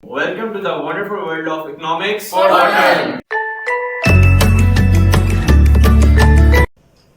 Welcome to the wonderful world of economics.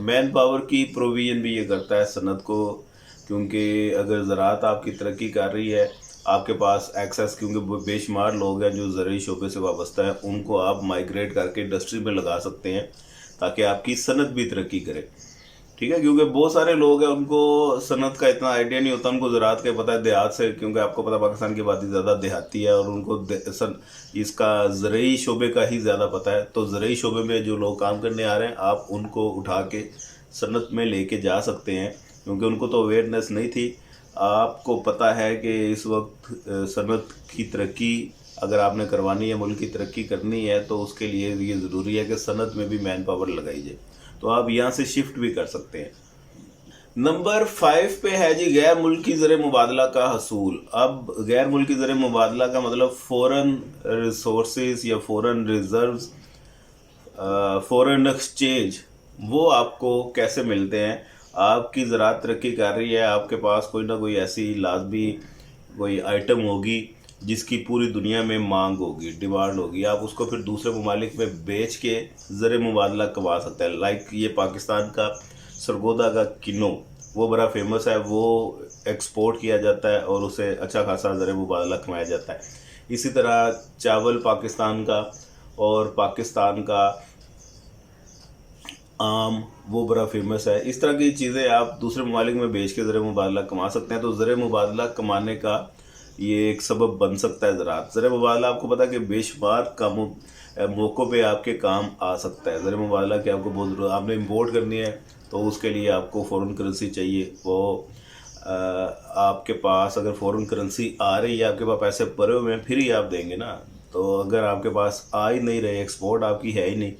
Man power کی provision بھی یہ کرتا ہے صنعت کو، کیونکہ اگر زراعت آپ کی ترقی کر رہی ہے، آپ کے پاس ایکسیس، کیونکہ بے شمار لوگ ہیں جو زرعی شعبے سے وابستہ ہیں، ان کو آپ مائیگریٹ کر کے انڈسٹری میں لگا سکتے ہیں تاکہ آپ کی صنعت بھی ترقی کرے. ٹھیک ہے، کیونکہ بہت سارے لوگ ہیں ان کو صنعت کا اتنا آئیڈیا نہیں ہوتا، ان کو زراعت کا پتہ ہے دیہات سے، کیونکہ آپ کو پتہ پاکستان کی آبادی زیادہ دیہاتی ہے اور ان کو اس کا زرعی شعبے کا ہی زیادہ پتہ ہے. تو زرعی شعبے میں جو لوگ کام کرنے آ رہے ہیں، آپ ان کو اٹھا کے صنعت میں لے کے جا سکتے ہیں، کیونکہ ان کو تو اویئرنیس نہیں تھی. آپ کو پتہ ہے کہ اس وقت صنعت کی ترقی اگر آپ نے کروانی ہے، ملک کی ترقی کرنی ہے، تو اس کے لیے یہ ضروری ہے کہ صنعت میں بھی مین پاور لگائی جائے. تو آپ یہاں سے شفٹ بھی کر سکتے ہیں. نمبر 5 پہ ہے جی غیر ملکی زر مبادلہ کا حصول. اب غیر ملکی زر مبادلہ کا مطلب فورن ریسورسز یا فورن ریزروز، فورن ایکسچینج، وہ آپ کو کیسے ملتے ہیں. آپ کی زراعت ترقی کر رہی ہے، آپ کے پاس کوئی نہ کوئی ایسی لازمی کوئی آئٹم ہوگی جس کی پوری دنیا میں مانگ ہوگی، ڈیمانڈ ہوگی، آپ اس کو پھر دوسرے ممالک میں بیچ کے زر مبادلہ کما سکتے ہیں. لائک یہ پاکستان کا سرگودا کا کنو، وہ بڑا فیمس ہے، وہ ایکسپورٹ کیا جاتا ہے اور اسے اچھا خاصا زر مبادلہ کمایا جاتا ہے. اسی طرح چاول پاکستان کا اور پاکستان کا آم، وہ بڑا فیمس ہے. اس طرح کی چیزیں آپ دوسرے ممالک میں بیچ کے زر مبادلہ کما سکتے ہیں. تو زر مبادلہ کمانے کا یہ ایک سبب بن سکتا ہے زراعت. زر مبادلہ آپ کو پتا کہ بے شمار کاموں موقعوں پہ آپ کے کام آ سکتا ہے. زر مبادلہ کی آپ کو بہت ضرورت، آپ نے امپورٹ کرنی ہے تو اس کے لیے آپ کو فورن کرنسی چاہیے. وہ آپ کے پاس اگر فورن کرنسی آ رہی ہے، آپ کے پاس پیسے پڑے ہوئے ہیں، پھر ہی آپ دیں گے نا. تو اگر آپ کے پاس آ ہی نہیں رہے، ایکسپورٹ آپ کی ہے ہی نہیں،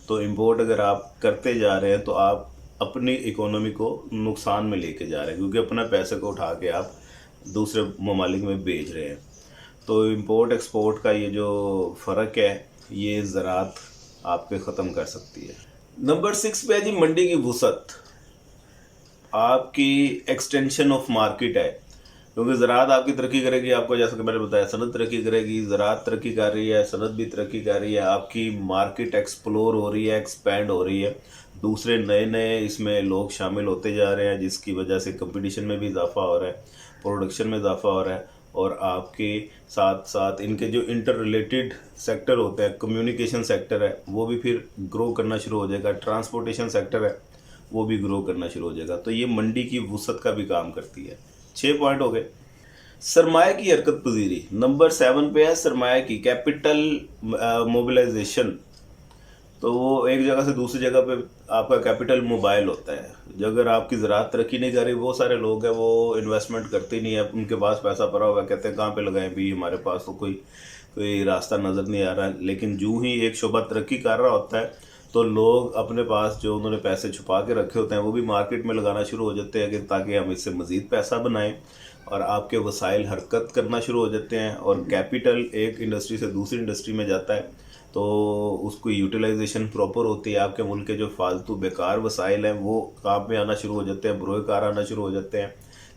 تو امپورٹ اگر آپ کرتے جا رہے ہیں تو آپ اپنی اکانومی کو نقصان میں لے کے جا رہے ہیں، کیونکہ اپنا پیسے کو اٹھا کے آپ دوسرے ممالک میں بیچ رہے ہیں. تو امپورٹ ایکسپورٹ کا یہ جو فرق ہے، یہ زراعت آپ کے ختم کر سکتی ہے. نمبر 6 پہ ہے جی منڈی کی وسعت. آپ کی ایکسٹینشن آف مارکیٹ ہے، کیونکہ زراعت آپ کی ترقی کرے گی. آپ کو جیسا کہ میں نے بتایا صنعت ترقی کرے گی، زراعت ترقی کر رہی ہے، صنعت بھی ترقی کر رہی ہے، آپ کی مارکیٹ ایکسپلور ہو رہی ہے، ایکسپینڈ ہو رہی ہے، دوسرے نئے اس میں لوگ شامل ہوتے جا رہے ہیں، جس کی وجہ سے کمپٹیشن میں بھی اضافہ ہو رہا ہے، پروڈکشن میں اضافہ ہو رہا ہے. اور آپ کے ساتھ ساتھ ان کے جو انٹر ریلیٹڈ سیکٹر ہوتے ہیں، کمیونیکیشن سیکٹر ہے، وہ بھی پھر گرو کرنا شروع ہو جائے گا. ٹرانسپورٹیشن سیکٹر ہے، وہ بھی گرو کرنا شروع ہو جائے گا. تو یہ منڈی کی وسعت کا بھی کام کرتی ہے. 6 پوائنٹ ہو گئے. سرمایہ کی حرکت پذیری. نمبر 7 پہ ہے سرمایہ کی کیپٹل موبلائزیشن. تو وہ ایک جگہ سے دوسری جگہ پہ آپ کا کیپٹل موبائل ہوتا ہے. اگر آپ کی زراعت ترقی نہیں کر رہی، بہت سارے لوگ ہیں وہ انویسٹمنٹ کرتے نہیں ہیں، ان کے پاس پیسہ پڑا ہوا ہے، کہتے ہیں کہاں پہ لگائیں بھی، ہمارے پاس تو کوئی راستہ نظر نہیں آ رہا ہے. لیکن جو ہی ایک شعبہ ترقی کر رہا ہوتا ہے تو لوگ اپنے پاس جو انہوں نے پیسے چھپا کے رکھے ہوتے ہیں وہ بھی مارکیٹ میں لگانا شروع ہو جاتے ہیں، کہ تاکہ ہم اس سے مزید پیسہ بنائیں، اور آپ کے وسائل حرکت کرنا شروع ہو جاتے ہیں. اور کیپٹل ایک انڈسٹری سے دوسری انڈسٹری میں جاتا ہے تو اس کو یوٹیلائزیشن پراپر ہوتی ہے. آپ کے ملک کے جو فالتو بیکار وسائل ہیں وہ کام میں آنا شروع ہو جاتے ہیں، بروئے کار آنا شروع ہو جاتے ہیں،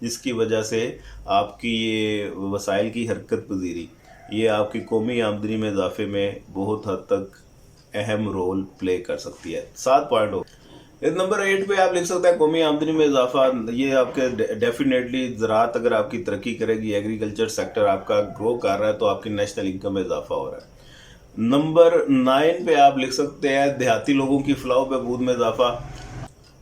جس کی وجہ سے آپ کی یہ وسائل کی حرکت پذیری، یہ آپ کی قومی آمدنی میں اضافے میں بہت حد تک اہم رول پلے کر سکتی ہے. 7 پوائنٹ ہو. نمبر 8 پہ آپ لکھ سکتے ہیں قومی آمدنی میں اضافہ. یہ آپ کے ڈیفینیٹلی زراعت اگر آپ کی ترقی کرے گی، ایگریکلچر سیکٹر آپ کا گرو کر رہا ہے، تو آپ کی نیشنل انکم میں اضافہ ہو رہا ہے. نمبر 9 پہ آپ لکھ سکتے ہیں دیہاتی لوگوں کی فلاح و بہبود میں اضافہ.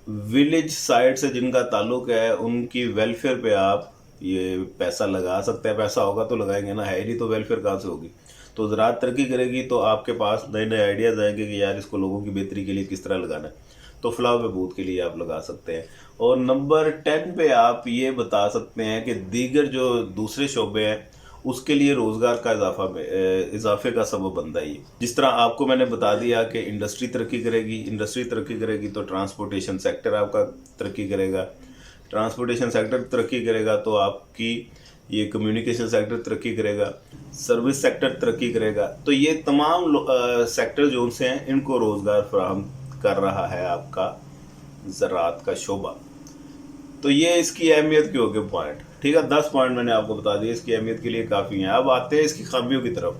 ولیج سائٹ سے جن کا تعلق ہے ان کی ویلفیئر پہ آپ یہ پیسہ لگا سکتے ہیں. پیسہ ہوگا تو لگائیں گے نا، ہے نہیں تو ویلفیئر کہاں سے ہوگی. تو زراعت ترقی کرے گی تو آپ کے پاس نئے آئیڈیاز آئیں گے کہ یار اس کو لوگوں کی بہتری کے لیے کس طرح لگانا ہے. تو فلاح و بہبود کے لیے آپ لگا سکتے ہیں. اور نمبر 10 پہ آپ یہ بتا سکتے ہیں کہ دیگر جو دوسرے شعبے ہیں اس کے لیے روزگار کا اضافے کا سبب بنتا ہے. جس طرح آپ کو میں نے بتا دیا کہ انڈسٹری ترقی کرے گی تو ٹرانسپورٹیشن سیکٹر آپ کا ترقی کرے گا. ٹرانسپورٹیشن سیکٹر ترقی کرے گا تو آپ کی یہ کمیونیکیشن سیکٹر ترقی کرے گا، سروس سیکٹر ترقی کرے گا. تو یہ تمام سیکٹر جو ان سے ہیں ان کو روزگار فراہم کر رہا ہے آپ کا زراعت کا شعبہ. تو یہ اس کی اہمیت کے ہو گئے پوائنٹ. ٹھیک ہے، 10 پوائنٹ میں نے آپ کو بتا دیا، اس کی اہمیت کے لیے کافی ہیں. اب آتے ہیں اس کی خامیوں کی طرف.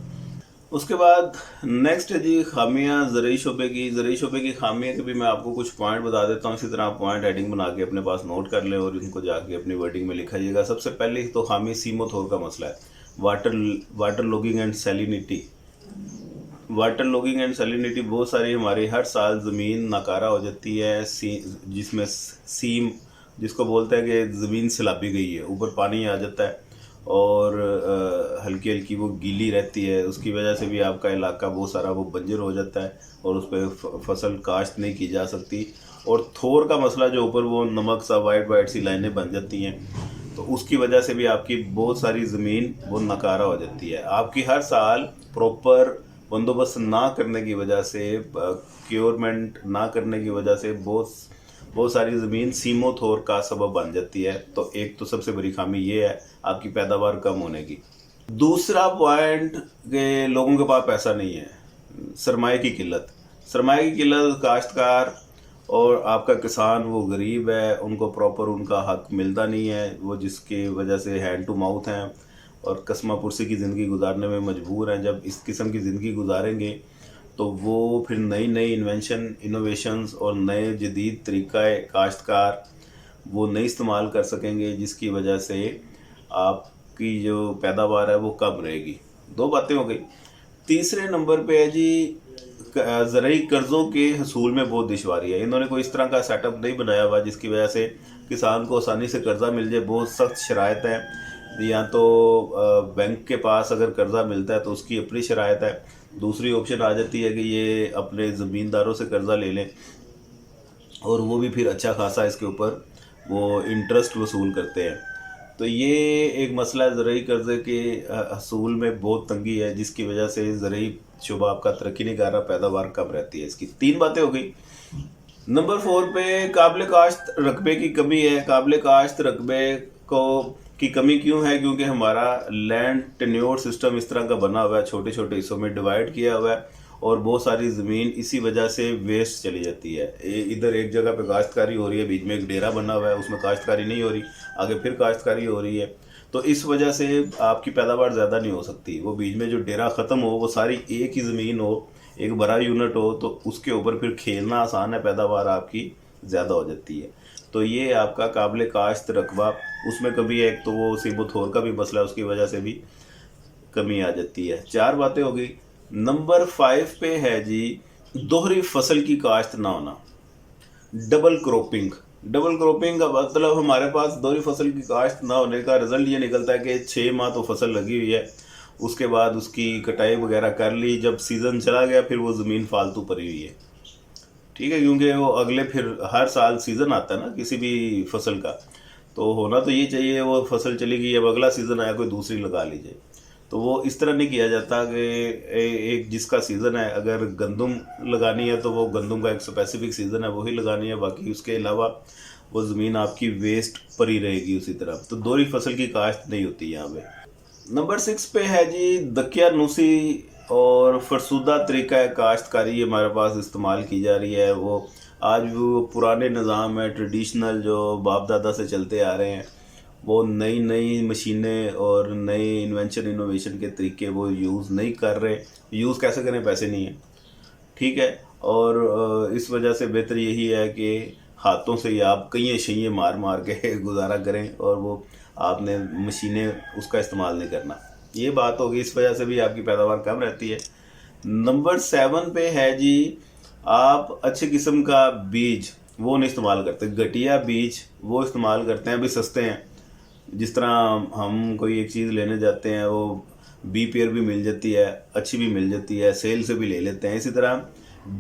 اس کے بعد نیکسٹ ہے جی خامیاں زرعی شعبے کی خامیاں کے بھی میں آپ کو کچھ پوائنٹ بتا دیتا ہوں. اسی طرح آپ پوائنٹ ہیڈنگ بنا کے اپنے پاس نوٹ کر لیں اور ان کو جا کے اپنی ورڈنگ میں لکھائیے گا. سب سے پہلے تو خامی سیم و تھور کا مسئلہ ہے. Water logging and salinity. Water logging and salinity بہت ساری ہماری ہر سال زمین ناکارہ ہو جاتی ہے، جس میں سیم جس کو بولتے ہیں کہ زمین سیلابی گئی ہے، اوپر پانی آ جاتا ہے اور ہلکی ہلکی وہ گیلی رہتی ہے. اس کی وجہ سے بھی آپ کا علاقہ بہت سارا وہ بنجر ہو جاتا ہے اور اس پہ فصل کاشت نہیں کی جا سکتی. اور تھور کا مسئلہ جو اوپر وہ نمک سا وائٹ سی لائنیں بن جاتی ہیں، تو اس کی وجہ سے بھی آپ کی بہت ساری زمین وہ ناکارہ ہو جاتی ہے. آپ کی ہر سال پراپر بندوبست نہ کرنے کی وجہ سے، کیورمنٹ نہ کرنے کی وجہ سے بہت ساری زمین سیم و تھور کا سبب بن جاتی ہے. تو ایک تو سب سے بڑی خامی یہ ہے آپ کی پیداوار کم ہونے کی. دوسرا پوائنٹ کہ لوگوں کے پاس پیسہ نہیں ہے، سرمایہ کی قلت. کاشتکار اور آپ کا کسان وہ غریب ہے، ان کو پراپر ان کا حق ملتا نہیں ہے، وہ جس کی وجہ سے ہینڈ ٹو ماؤتھ ہیں اور قسمہ پرسی کی زندگی گزارنے میں مجبور ہیں. جب اس قسم کی زندگی گزاریں گے تو وہ پھر نئی انوویشنز اور نئے جدید طریقہ کاشتکار وہ نہیں استعمال کر سکیں گے، جس کی وجہ سے آپ کی جو پیداوار ہے وہ کم رہے گی. 2 باتیں ہو گئی. تیسرے نمبر پہ ہے جی زرعی قرضوں کے حصول میں بہت دشواری ہے. انہوں نے کوئی اس طرح کا سیٹ اپ نہیں بنایا ہوا جس کی وجہ سے کسان کو آسانی سے قرضہ مل جائے. بہت سخت شرائط ہیں. یا تو بینک کے پاس اگر قرضہ ملتا ہے تو اس کی اپنی شرائط ہے. دوسری آپشن آ جاتی ہے کہ یہ اپنے زمینداروں سے قرضہ لے لیں اور وہ بھی پھر اچھا خاصا اس کے اوپر وہ انٹرسٹ وصول کرتے ہیں. تو یہ ایک مسئلہ ہے، زرعی قرضے کے حصول میں بہت تنگی ہے، جس کی وجہ سے زرعی شعبہ آپ کا ترقی نہیں کر رہا، پیداوار کم رہتی ہے. اس کی 3 باتیں ہو گئی. نمبر 4 پہ قابل کاشت رقبے کی کمی ہے. قابل کاشت رقبے کی کمی کیوں ہے؟ کیونکہ ہمارا لینڈ ٹینیور سسٹم اس طرح کا بنا ہوا ہے، چھوٹے چھوٹے حصوں میں ڈیوائڈ کیا ہوا ہے اور بہت ساری زمین اسی وجہ سے ویسٹ چلی جاتی ہے. ادھر ایک جگہ پہ کاشتکاری ہو رہی ہے، بیچ میں ایک ڈیرا بنا ہوا ہے، اس میں کاشتکاری نہیں ہو رہی، آگے پھر کاشتکاری ہو رہی ہے. تو اس وجہ سے آپ کی پیداوار زیادہ نہیں ہو سکتی. وہ بیچ میں جو ڈیرا ختم ہو، وہ ساری ایک ہی زمین ہو، ایک بڑا یونٹ ہو، تو اس کے اوپر پھر کھیلنا آسان ہے، پیداوار آپ کی زیادہ ہو جاتی ہے. تو یہ آپ کا قابل کاشت رقبہ، اس میں کبھی ایک تو وہ سیم و تھور کا بھی مسئلہ ہے، اس کی وجہ سے بھی کمی آ جاتی ہے. 4 باتیں ہو گئی. نمبر 5 پہ ہے جی دوہری فصل کی کاشت نہ ہونا. ڈبل کروپنگ کا مطلب ہمارے پاس دوہری فصل کی کاشت نہ ہونے کا رزلٹ یہ نکلتا ہے کہ 6 ماہ تو فصل لگی ہوئی ہے، اس کے بعد اس کی کٹائی وغیرہ کر لی، جب سیزن چلا گیا پھر وہ زمین فالتو پڑی ہوئی ہے. ٹھیک ہے، کیونکہ وہ اگلے پھر ہر سال سیزن آتا ہے نا کسی بھی فصل کا، تو ہونا تو یہ چاہیے وہ فصل چلی گئی، اب اگلا سیزن آیا کوئی دوسری لگا لیجئے. تو وہ اس طرح نہیں کیا جاتا کہ ایک جس کا سیزن ہے، اگر گندم لگانی ہے تو وہ گندم کا ایک اسپیسیفک سیزن ہے، وہی لگانی ہے، باقی اس کے علاوہ وہ زمین آپ کی ویسٹ پڑی رہے گی اسی طرح. تو دوہری فصل کی کاشت نہیں ہوتی یہاں پہ. نمبر 6 پہ ہے جی دقیانوسی اور فرسودہ طریقہ کاشتکاری ہمارے پاس استعمال کی جا رہی ہے. وہ آج بھی وہ پرانے نظام ہے، ٹریڈیشنل جو باپ دادا سے چلتے آ رہے ہیں، وہ نئی مشینیں اور نئے انوویشن کے طریقے وہ یوز نہیں کر رہے. یوز کیسے کریں؟ پیسے نہیں ہیں. ٹھیک ہے، اور اس وجہ سے بہتر یہی ہے کہ ہاتھوں سے ہی آپ کئی شیئیں مار کے گزارا کریں، اور وہ آپ نے مشینیں اس کا استعمال نہیں کرنا. یہ بات ہوگی، اس وجہ سے بھی آپ کی پیداوار کم رہتی ہے. نمبر 7 پہ ہے جی آپ اچھے قسم کا بیج وہ نہیں استعمال کرتے، گھٹیا بیج وہ استعمال کرتے ہیں. ابھی سستے ہیں، جس طرح ہم کوئی ایک چیز لینے جاتے ہیں وہ بی پیئر بھی مل جاتی ہے، اچھی بھی مل جاتی ہے، سیل سے بھی لے لیتے ہیں. اسی طرح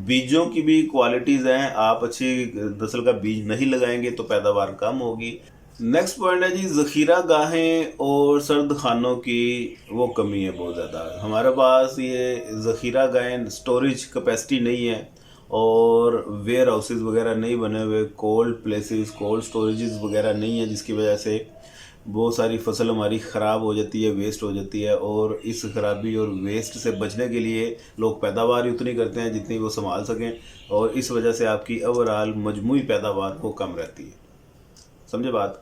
بیجوں کی بھی کوالٹیز ہیں، آپ اچھی نسل کا بیج نہیں لگائیں گے تو پیداوار کم ہوگی. نیکسٹ پوائنٹ ہے جی ذخیرہ گاہیں اور سرد خانوں کی وہ کمی ہے بہت زیادہ. ہمارے پاس یہ ذخیرہ گاہیں سٹوریج کیپیسٹی نہیں ہے اور ویئر ہاؤسز وغیرہ نہیں بنے ہوئے، کولڈ پلیسز، کولڈ سٹوریجز وغیرہ نہیں ہیں، جس کی وجہ سے بہت ساری فصل ہماری خراب ہو جاتی ہے، ویسٹ ہو جاتی ہے. اور اس خرابی اور ویسٹ سے بچنے کے لیے لوگ پیداوار اتنی کرتے ہیں جتنی وہ سنبھال سکیں، اور اس وجہ سے آپ کی اوورآل مجموعی پیداوار وہ کم رہتی ہے. سمجھے بات؟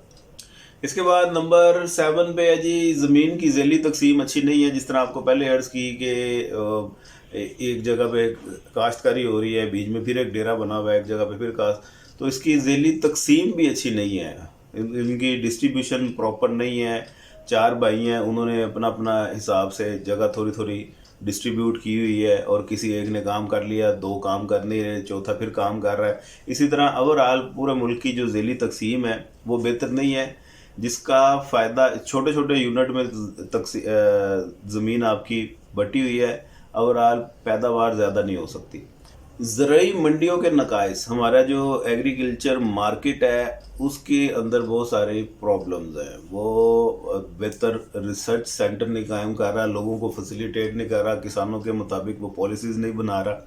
اس کے بعد نمبر 7 پہ ہے جی زمین کی ذیلی تقسیم اچھی نہیں ہے. جس طرح آپ کو پہلے عرض کی کہ ایک جگہ پہ کاشتکاری ہو رہی ہے, بیچ میں پھر ایک ڈیرا بنا ہوا ہے, ایک جگہ پہ پھر تو اس کی ذیلی تقسیم بھی اچھی نہیں ہے, ان کی ڈسٹریبیوشن پراپر نہیں ہے. 4 بھائی ہیں, انہوں نے اپنا اپنا حساب سے جگہ تھوڑی تھوڑی ڈسٹریبیوٹ کی ہوئی ہے, اور کسی ایک نے کام کر لیا, 2 کام کر نہیں رہے, چوتھا پھر کام کر رہا ہے. اسی طرح اوورآل پورے ملک کی جو ذیلی تقسیم ہے وہ بہتر نہیں ہے, جس کا فائدہ چھوٹے چھوٹے یونٹ میں زمین آپ کی بٹی ہوئی ہے, اوورآل پیداوار زیادہ نہیں ہو سکتی. زرعی منڈیوں کے نقائص. ہمارا جو ایگریکلچر مارکیٹ ہے اس کے اندر بہت ساری پرابلمز ہیں. وہ بہتر ریسرچ سینٹر نہیں قائم کر رہا, لوگوں کو فیسیلیٹیٹ نہیں کر رہا, کسانوں کے مطابق وہ پالیسیز نہیں بنا رہا,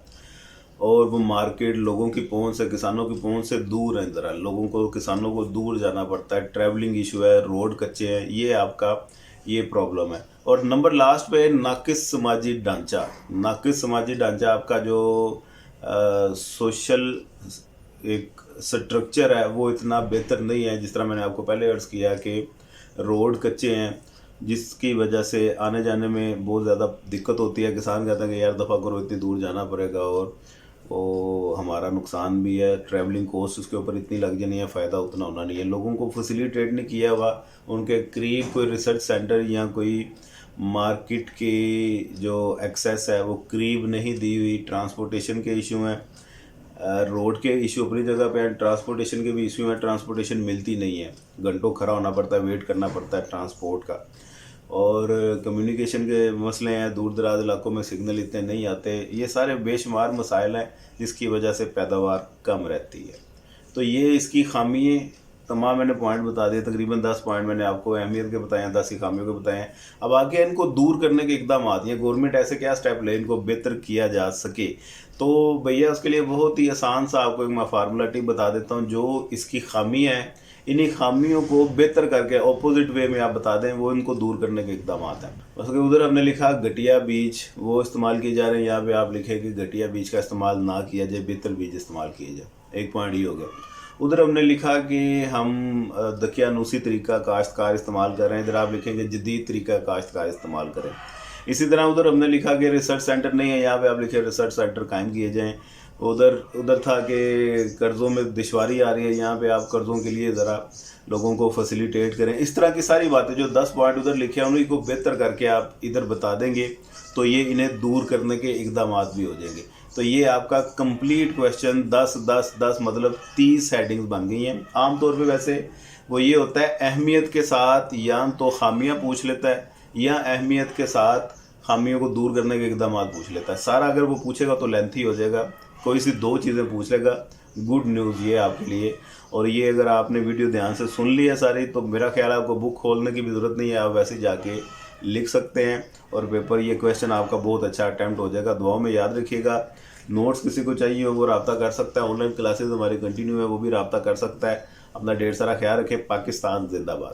اور وہ مارکیٹ لوگوں کی پہنچ سے, کسانوں کی پہنچ سے دور ہیں. ذرا لوگوں کو, کسانوں کو دور جانا پڑتا ہے, ٹریولنگ ایشو ہے, روڈ کچے ہیں, یہ آپ کا یہ پرابلم ہے. اور نمبر لاسٹ پہ ناقص سماجی ڈھانچہ. ناقص سماجی ڈھانچہ آپ کا جو سوشل ایک سٹرکچر ہے وہ اتنا بہتر نہیں ہے. جس طرح میں نے آپ کو پہلے عرض کیا کہ روڈ کچے ہیں, جس کی وجہ سے آنے جانے میں بہت زیادہ دقت ہوتی ہے. کسان کہتے ہیں کہ یار دفعہ کرو, اتنی دور جانا پڑے گا, اور وہ ہمارا نقصان بھی ہے, ٹریولنگ کوسٹ اس کے اوپر اتنی لگ جانی ہے, فائدہ اتنا ہونا نہیں ہے. لوگوں کو فیسیلیٹیٹ نہیں کیا ہوا, ان کے قریب کوئی ریسرچ سینٹر یا کوئی مارکیٹ کی جو ایکسیس ہے وہ قریب نہیں دی ہوئی. ٹرانسپورٹیشن کے ایشو ہیں, روڈ کے ایشو اپنی جگہ پہ ہیں, ٹرانسپورٹیشن کے بھی ایشو ہیں. ٹرانسپورٹیشن ملتی نہیں ہے, گھنٹوں کھڑا ہونا پڑتا ہے, ویٹ کرنا پڑتا ہے ٹرانسپورٹ کا. اور کمیونیکیشن کے مسئلے ہیں, دور دراز علاقوں میں سگنل اتنے نہیں آتے. یہ سارے بے شمار مسائل ہیں جس کی وجہ سے پیداوار کم رہتی ہے. تو یہ اس کی خامیاں تمام میں نے پوائنٹ بتا دیے, تقریباً 10 پوائنٹ میں نے آپ کو اہمیت کے بتائے ہیں, 10 ہی خامیوں کے بتائے ہیں. اب آگے ان کو دور کرنے کے اقدامات, یہ گورنمنٹ ایسے کیا سٹیپ لے ان کو بہتر کیا جا سکے. تو بھیا اس کے لیے بہت ہی آسان سا آپ کو ایک میں فارمولا ٹپ بتا دیتا ہوں. جو اس کی خامیاں ہیں, انہی خامیوں کو بہتر کر کے اپوزٹ وے میں آپ بتا دیں, وہ ان کو دور کرنے کے اقدامات ہیں. بس کہ ادھر ہم نے لکھا گھٹیا بیج وہ استعمال کیے جا رہے ہیں, یہاں پہ آپ لکھیں کہ گھٹیا بیج کا استعمال نہ کیا جائے, بہتر بیج استعمال کیے جائے. ایک پوائنٹ یہ ہو گیا. ادھر ہم نے لکھا کہ ہم دقیانوسی طریقہ کاشتکار استعمال کر رہے ہیں, ادھر آپ لکھیں کہ جدید طریقہ کاشتکار استعمال کریں. اسی طرح ادھر ہم نے لکھا کہ ریسرچ سینٹر نہیں ہے, یہاں پہ آپ لکھیں ریسرچ سینٹر قائم کیے جائیں. ادھر تھا کہ قرضوں میں دشواری آ رہی ہے, یہاں پہ آپ قرضوں کے لیے ذرا لوگوں کو فیسیلیٹیٹ کریں. اس طرح کی ساری باتیں جو 10 پوائنٹ ادھر لکھے ہیں انہیں کو بہتر کر کے آپ ادھر بتا دیں گے تو یہ انہیں دور کرنے کے اقدامات بھی ہو جائیں گے. تو یہ آپ کا کمپلیٹ کویشچن 10 مطلب 30 ہیڈنگز بن گئی ہیں. عام طور پہ ویسے وہ یہ ہوتا ہے اہمیت کے ساتھ یا تو خامیاں پوچھ لیتا ہے, یا اہمیت کے ساتھ خامیوں کو دور کرنے کے اقدامات پوچھ لیتا ہے. سارا اگر وہ پوچھے گا تو لینتھی ہو جائے گا, کوئی سی 2 چیزیں پوچھ لے گا. گڈ نیوز یہ آپ کے لیے. اور یہ اگر آپ نے ویڈیو دھیان سے سن لی ہے ساری, تو میرا خیال ہے آپ کو بک کھولنے کی بھی ضرورت نہیں ہے, آپ ویسے جا کے لکھ سکتے ہیں اور پیپر یہ کویشچن آپ کا بہت اچھا اٹیمپٹ ہو جائے گا. دعاؤں میں یاد رکھیے گا. نوٹس کسی کو چاہیے ہو وہ رابطہ کر سکتا ہے, آن لائن کلاسز ہماری کنٹینیو ہے, وہ بھی رابطہ کر سکتا ہے. اپنا ڈھیر سارا خیال رکھیں. پاکستان زندہ باد.